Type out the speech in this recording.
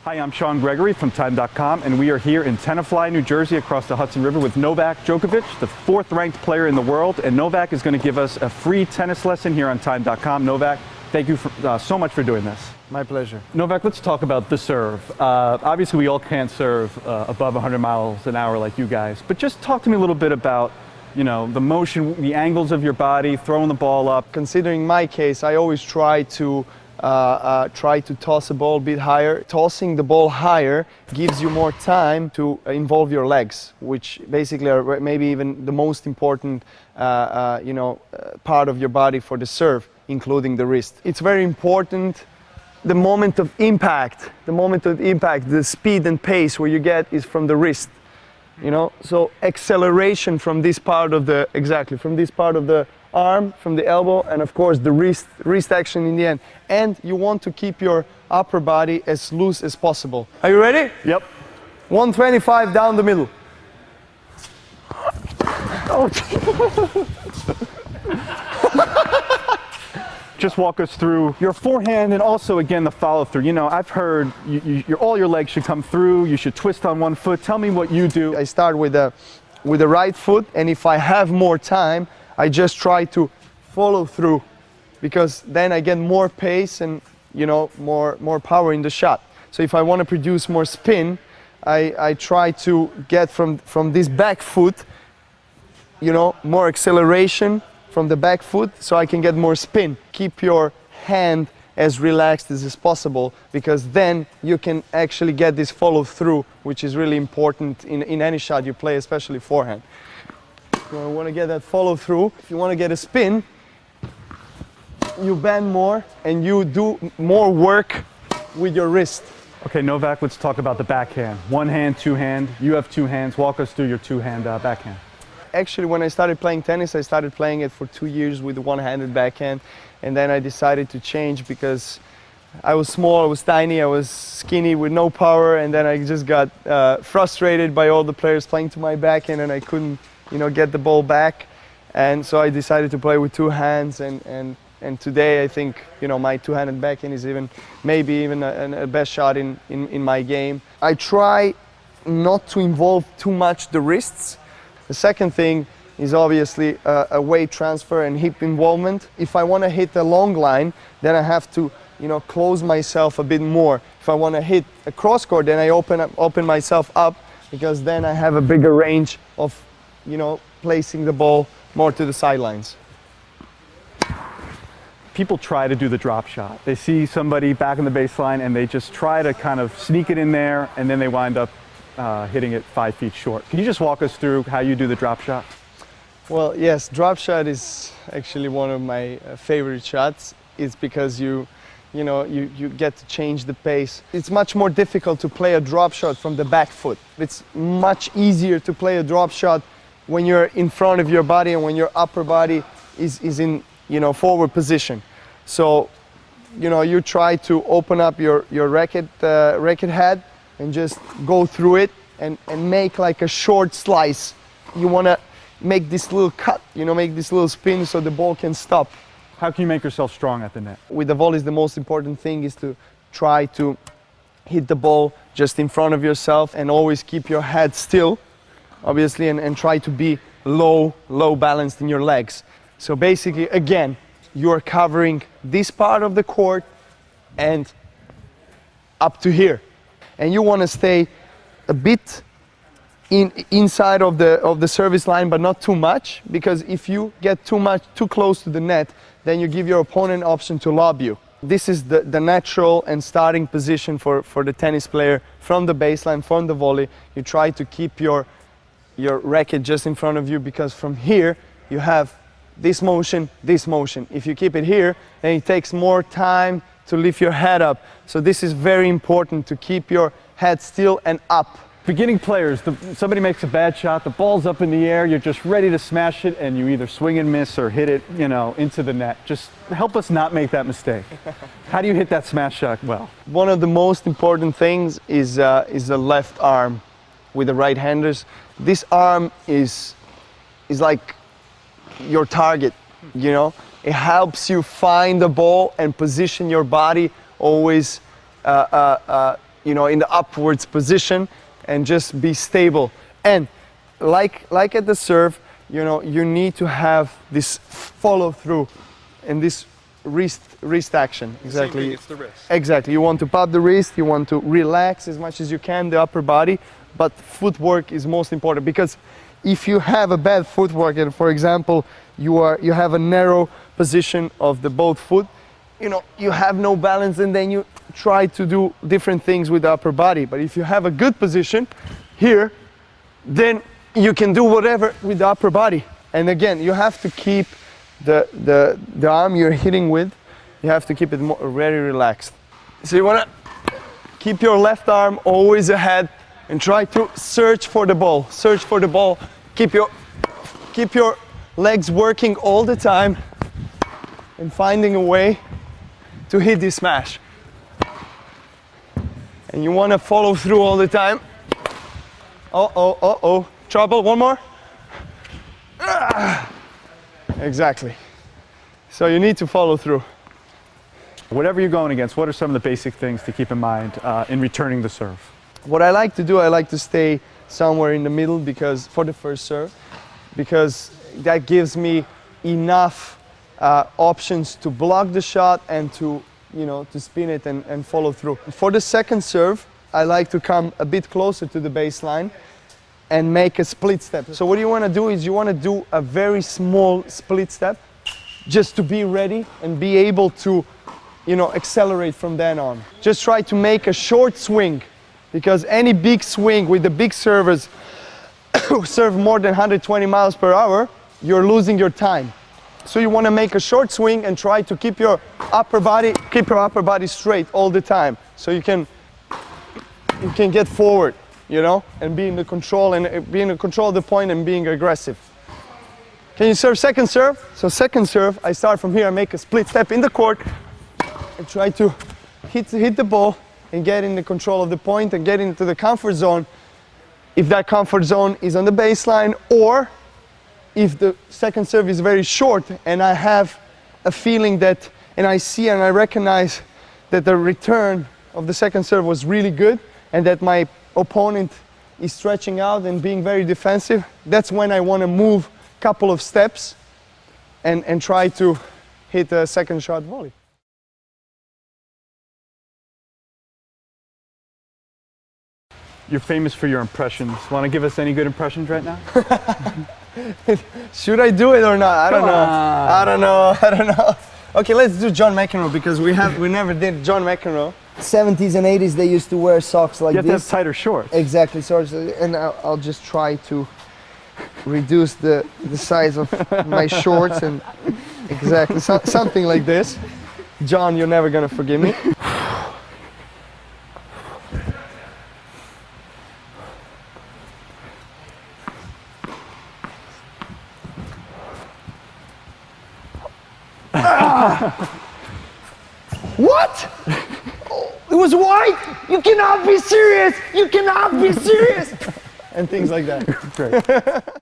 Hi, I'm Sean Gregory from Time.com, and we are here in Tenafly, New Jersey, across the Hudson River with Novak Djokovic, the fourth-ranked player in the world. And Novak is going to give us a free tennis lesson here on Time.com. Novak, thank you so much for doing this. My pleasure. Novak, let's talk about the serve. Obviously, we all can't serve above 100 miles an hour like you guys, but just talk to me a little bit about, you know, the motion, the angles of your body, throwing the ball up. Considering my case, I always try to toss a ball a bit higher. Tossing the ball higher gives you more time to involve your legs, which basically are maybe even the most important part of your body for the serve, including the wrist. It's very important. The moment of impact, the speed and pace where you get is from the wrist. You know, so acceleration from this part of the arm, from the elbow, and of course the wrist action in the end. And you want to keep your upper body as loose as possible. Are you ready? Yep. 125 down the middle. Oh. Just walk us through your forehand and also, again, the follow through. You know, I've heard all your legs should come through, you should twist on one foot. Tell me what you do. I start with the right foot, and if I have more time, I just try to follow through, because then I get more pace and, you know, more power in the shot. So if I want to produce more spin, I try to get from this back foot, you know, more acceleration from the back foot, so I can get more spin. Keep your hand as relaxed as possible, because then you can actually get this follow through, which is really important in any shot you play, especially forehand. You want to get that follow through. If you want to get a spin, you bend more and you do more work with your wrist. Okay, Novak, let's talk about the backhand. One hand, two hand. You have two hands. Walk us through your two-hand backhand. Actually, when I started playing tennis, I started playing it for 2 years with a one-handed backhand, and then I decided to change because I was small, I was tiny, I was skinny with no power, and then I just got frustrated by all the players playing to my backhand, and I couldn't, you know, get the ball back. And so I decided to play with two hands, and today I think, you know, my two-handed backhand is maybe even a best shot in my game. I try not to involve too much the wrists. The second thing is obviously a weight transfer and hip involvement. If I want to hit a long line, then I have to, you know, close myself a bit more. If I want to hit a cross court, then I open myself up, because then I have a bigger range of, you know, placing the ball more to the sidelines. People try to do the drop shot. They see somebody back in the baseline and they just try to kind of sneak it in there, and then they wind up hitting it 5 feet short. Can you just walk us through how you do the drop shot? Well, yes, drop shot is actually one of my favorite shots. It's because you get to change the pace. It's much more difficult to play a drop shot from the back foot. It's much easier to play a drop shot when you're in front of your body and when your upper body is in, you know, forward position. So, you know, you try to open up your racket head and just go through it and make like a short slice. You want to make this little cut, you know, make this little spin so the ball can stop. How can you make yourself strong at the net? With the volleys, the most important thing is to try to hit the ball just in front of yourself and always keep your head still, obviously, and try to be low balanced in your legs. So basically, again, you're covering this part of the court and up to here. And you want to stay a bit inside of the service line, but not too much, because if you get too close to the net, then you give your opponent an option to lob you. This is the natural and starting position for the tennis player from the baseline, from the volley. You try to keep your racket just in front of you, because from here you have this motion, this motion. If you keep it here, then it takes more time to lift your head up. So this is very important, to keep your head still and up. Beginning players, somebody makes a bad shot, the ball's up in the air, you're just ready to smash it, and you either swing and miss or hit it, you know, into the net. Just help us not make that mistake. How do you hit that smash shot well? One of the most important things is the left arm with the right-handers. This arm is like your target, you know. It helps you find the ball and position your body always you know, in the upwards position and just be stable. And like at the serve, you know, you need to have this follow through and this wrist action. Exactly. It's the wrist. Exactly. You want to pop the wrist, you want to relax as much as you can the upper body, but footwork is most important, because if you have a bad footwork and, for example, you have a narrow position of the both foot, you know, you have no balance, and then you try to do different things with the upper body. But if you have a good position here, then you can do whatever with the upper body. And again, you have to keep the arm you're hitting with, you have to keep it very relaxed. So you want to keep your left arm always ahead and try to search for the ball. Search for the ball. Keep your legs working all the time and finding a way to hit this smash. And you want to follow through all the time. Uh-oh. Trouble. One more. Exactly. So you need to follow through. Whatever you're going against, what are some of the basic things to keep in mind in returning the serve? What I like to do, I like to stay somewhere in the middle, because for the first serve, because that gives me enough options to block the shot and to, you know, to spin it and follow through. For the second serve, I like to come a bit closer to the baseline and make a split step. So what you want to do is you want to do a very small split step, just to be ready and be able to, you know, accelerate from then on. Just try to make a short swing, because any big swing with the big servers who serve more than 120 miles per hour, you're losing your time. So you want to make a short swing and try to keep your upper body straight all the time, so you can get forward, you know, and be in the control of the point and being aggressive. Can you serve second serve? So second serve, I start from here, I make a split step in the court and try to hit the ball and get in the control of the point and get into the comfort zone, if that comfort zone is on the baseline, or if the second serve is very short and I have a feeling that, and I see and I recognize that the return of the second serve was really good and that my opponent is stretching out and being very defensive, that's when I want to move a couple of steps and try to hit a second shot volley. You're famous for your impressions. Want to give us any good impressions right now? Should I do it or not? Come on. I don't know. Okay, let's do John McEnroe, because we never did John McEnroe. 70s and 80s, they used to wear socks like You have to this. have tighter shorts. Exactly, so and I'll just try to reduce the size of my shorts, and exactly something like this. John, you're never gonna forgive me. What? Oh, it was white? You cannot be serious! You cannot be serious! And things like that. Great.